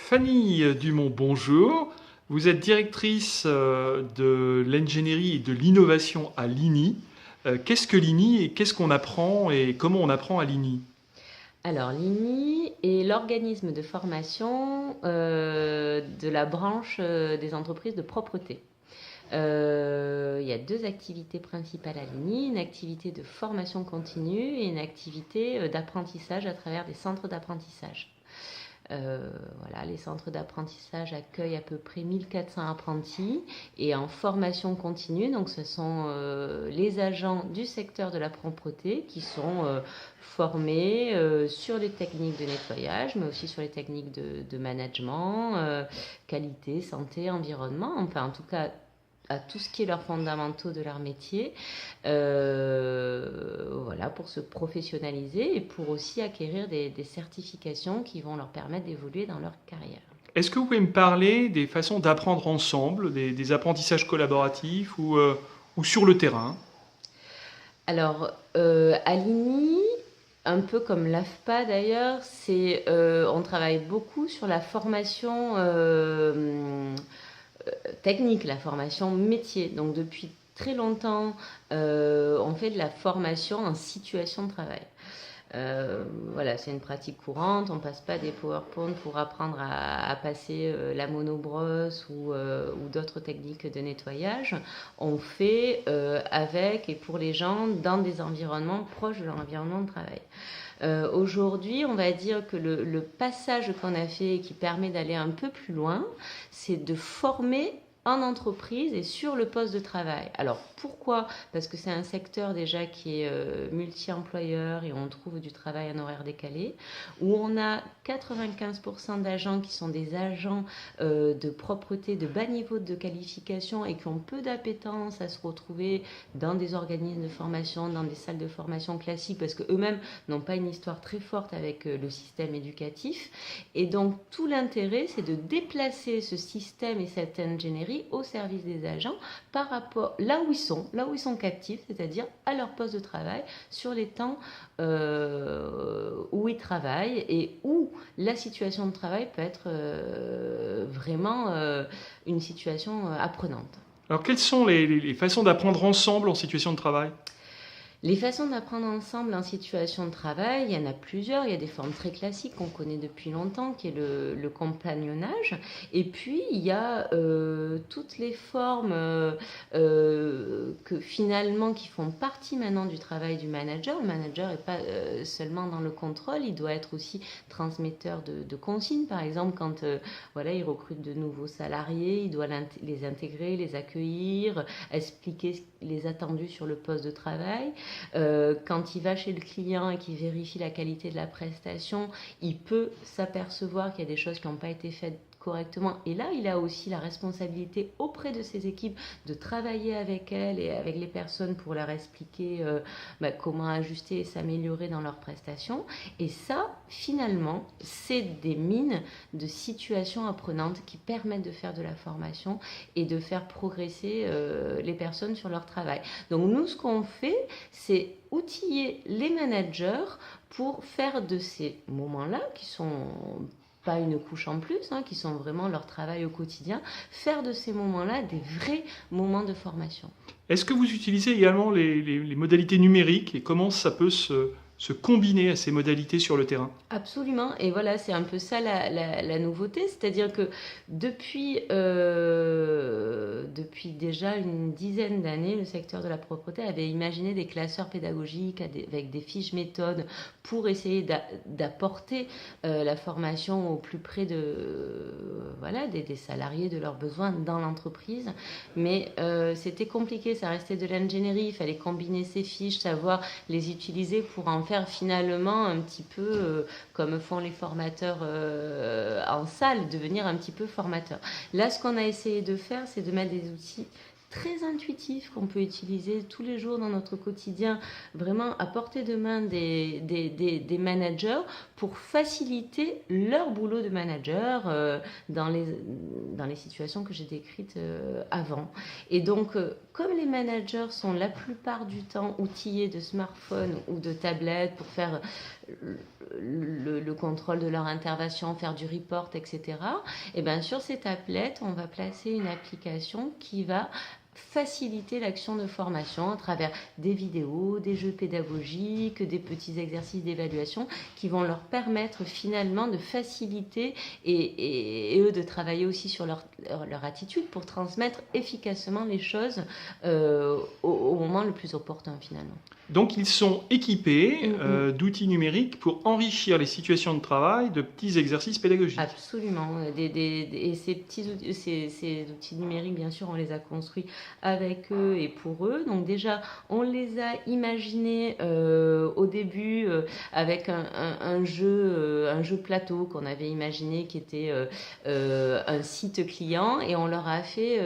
Fanny Dumont, bonjour. Vous êtes directrice de l'ingénierie et de l'innovation à l'INI. Qu'est-ce que l'INI et qu'est-ce qu'on apprend et comment on apprend à l'INI? Alors, l'INI est l'organisme de formation de la branche des entreprises de propreté. Il y a deux activités principales à l'INI, une activité de formation continue et une activité d'apprentissage à travers des centres d'apprentissage. Voilà, les centres d'apprentissage accueillent à peu près 1400 apprentis et en formation continue, donc ce sont les agents du secteur de la propreté qui sont formés sur les techniques de nettoyage, mais aussi sur les techniques de management, qualité, santé, environnement, enfin en tout cas à tout ce qui est leurs fondamentaux de leur métier, voilà, pour se professionnaliser et pour aussi acquérir des certifications qui vont leur permettre d'évoluer dans leur carrière. Est-ce que vous pouvez me parler des façons d'apprendre ensemble, des apprentissages collaboratifs ou sur le terrain? Alors, à l'INI, un peu comme l'AFPA d'ailleurs, on travaille beaucoup sur la formation technique, la formation métier. Donc depuis très longtemps, on fait de la formation en situation de travail. Voilà, c'est une pratique courante. On passe pas des PowerPoint pour apprendre à passer la monobrosse ou d'autres techniques de nettoyage. On fait avec et pour les gens dans des environnements proches de leur environnement de travail. Aujourd'hui, on va dire que le passage qu'on a fait et qui permet d'aller un peu plus loin, c'est de former en entreprise et sur le poste de travail. Alors pourquoi? Parce que c'est un secteur déjà qui est multi-employeur et on trouve du travail en horaire décalé, où on a 95% d'agents qui sont des agents de propreté de bas niveau de qualification et qui ont peu d'appétence à se retrouver dans des organismes de formation, dans des salles de formation classiques, parce qu'eux-mêmes n'ont pas une histoire très forte avec le système éducatif. Et donc tout l'intérêt, c'est de déplacer ce système et cette ingénierie au service des agents par rapport là où ils sont captifs, c'est-à-dire à leur poste de travail, sur les temps où ils travaillent et où la situation de travail peut être vraiment une situation apprenante. Alors, quelles sont les façons d'apprendre ensemble en situation de travail? Les façons d'apprendre ensemble en situation de travail, il y en a plusieurs. Il y a des formes très classiques qu'on connaît depuis longtemps, qui est le compagnonnage. Et puis, il y a toutes les formes que finalement, qui font partie maintenant du travail du manager. Le manager n'est pas seulement dans le contrôle, il doit être aussi transmetteur de consignes. Par exemple, quand voilà, il recrute de nouveaux salariés, il doit les intégrer, les accueillir, expliquer les attendus sur le poste de travail. Quand il va chez le client et qu'il vérifie la qualité de la prestation, il peut s'apercevoir qu'il y a des choses qui n'ont pas été faites correctement. Et là, il a aussi la responsabilité auprès de ses équipes de travailler avec elles et avec les personnes pour leur expliquer comment ajuster et s'améliorer dans leurs prestations. Et ça, finalement, c'est des mines de situations apprenantes qui permettent de faire de la formation et de faire progresser les personnes sur leur travail. Donc nous, ce qu'on fait, c'est outiller les managers pour faire de ces moments-là, qui sont pas une couche en plus, qui sont vraiment leur travail au quotidien, faire de ces moments-là des vrais moments de formation. Est-ce que vous utilisez également les modalités numériques et comment ça peut se combiner à ces modalités sur le terrain? Absolument, et voilà, c'est un peu ça la nouveauté, c'est-à-dire que depuis déjà une dizaine d'années, le secteur de la propreté avait imaginé des classeurs pédagogiques avec des fiches méthodes pour essayer d'apporter la formation au plus près voilà, des salariés, de leurs besoins dans l'entreprise, mais c'était compliqué, ça restait de l'ingénierie, il fallait combiner ces fiches, savoir les utiliser pour en faire finalement un petit peu comme font les formateurs en salle, devenir un petit peu formateur. Là, ce qu'on a essayé de faire, c'est de mettre des outils très intuitifs qu'on peut utiliser tous les jours dans notre quotidien, vraiment à portée de main des managers pour faciliter leur boulot de manager dans les situations que j'ai décrites avant. Et donc, comme les managers sont la plupart du temps outillés de smartphones ou de tablettes pour faire le contrôle de leur intervention, faire du report, etc., et bien sur ces tablettes, on va placer une application qui va faciliter l'action de formation à travers des vidéos, des jeux pédagogiques, des petits exercices d'évaluation qui vont leur permettre finalement de faciliter et eux de travailler aussi sur leur attitude pour transmettre efficacement les choses au moment le plus opportun finalement. Donc ils sont équipés d'outils numériques pour enrichir les situations de travail de petits exercices pédagogiques. Absolument. Et ces outils numériques, bien sûr, on les a construits avec eux et pour eux. Donc déjà, on les a imaginés au début avec un jeu plateau qu'on avait imaginé qui était un site client et on leur a fait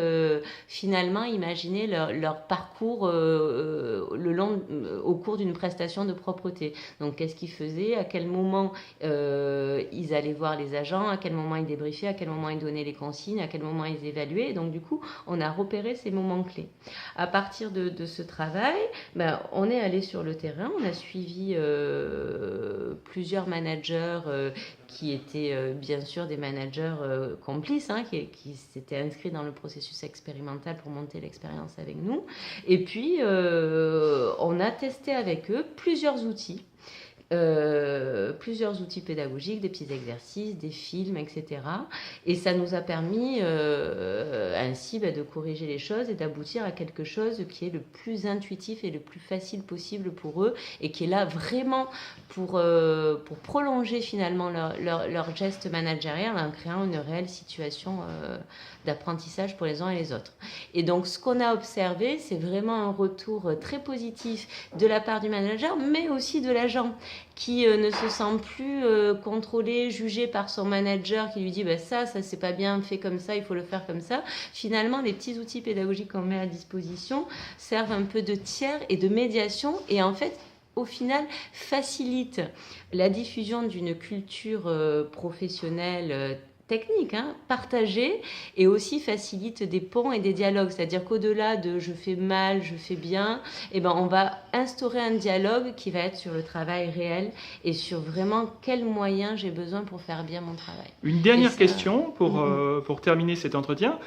finalement imaginer leur parcours au cours d'une prestation de propreté. Donc qu'est-ce qu'ils faisaient, à quel moment ils allaient voir les agents, à quel moment ils débriefaient, à quel moment ils donnaient les consignes, à quel moment ils évaluaient. Et donc du coup, on a repéré ces moments clés. À partir de ce travail, on est allé sur le terrain, on a suivi plusieurs managers qui étaient bien sûr des managers complices, qui s'étaient inscrits dans le processus expérimental pour monter l'expérience avec nous. Et puis, on a testé avec eux plusieurs outils pédagogiques, des petits exercices, des films, etc. Et ça nous a permis ainsi de corriger les choses et d'aboutir à quelque chose qui est le plus intuitif et le plus facile possible pour eux et qui est là vraiment pour prolonger finalement leur geste managérial en créant une réelle situation d'apprentissage pour les uns et les autres. Et donc ce qu'on a observé, c'est vraiment un retour très positif de la part du manager, mais aussi de l'agent qui ne se sent plus contrôlé, jugé par son manager qui lui dit ça c'est pas bien fait comme ça, il faut le faire comme ça. Finalement, les petits outils pédagogiques qu'on met à disposition servent un peu de tiers et de médiation et en fait, au final, facilite la diffusion d'une culture professionnelle technique, partagée, et aussi facilite des ponts et des dialogues. C'est-à-dire qu'au-delà de je fais mal, je fais bien, on va instaurer un dialogue qui va être sur le travail réel et sur vraiment quels moyens j'ai besoin pour faire bien mon travail. Une dernière question pour terminer cet entretien.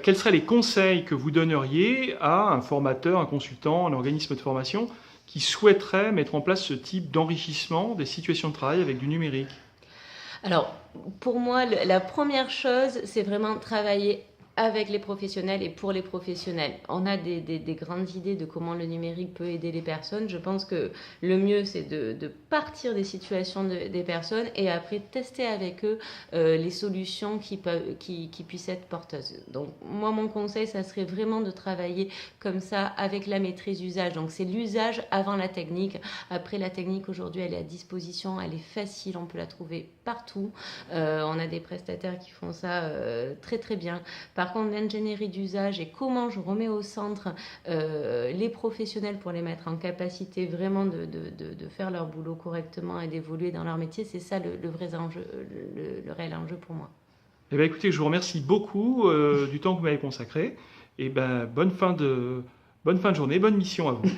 Quels seraient les conseils que vous donneriez à un formateur, un consultant, un organisme de formation qui souhaiterait mettre en place ce type d'enrichissement des situations de travail avec du numérique ? Alors, pour moi, la première chose, c'est vraiment travailler avec les professionnels et pour les professionnels. On a des grandes idées de comment le numérique peut aider les personnes. Je pense que le mieux, c'est de partir des situations des personnes et après tester avec eux les solutions qui puissent être porteuses. Donc, moi, mon conseil, ça serait vraiment de travailler comme ça avec la maîtrise d'usage. Donc, c'est l'usage avant la technique. Après, la technique, aujourd'hui, elle est à disposition, elle est facile, on peut la trouver partout. On a des prestataires qui font ça très, très bien. Par contre, l'ingénierie d'usage et comment je remets au centre les professionnels pour les mettre en capacité vraiment de faire leur boulot correctement et d'évoluer dans leur métier, c'est ça le vrai enjeu, le réel enjeu pour moi. Eh bien, écoutez, je vous remercie beaucoup du temps que vous m'avez consacré et bonne fin de journée, bonne mission à vous.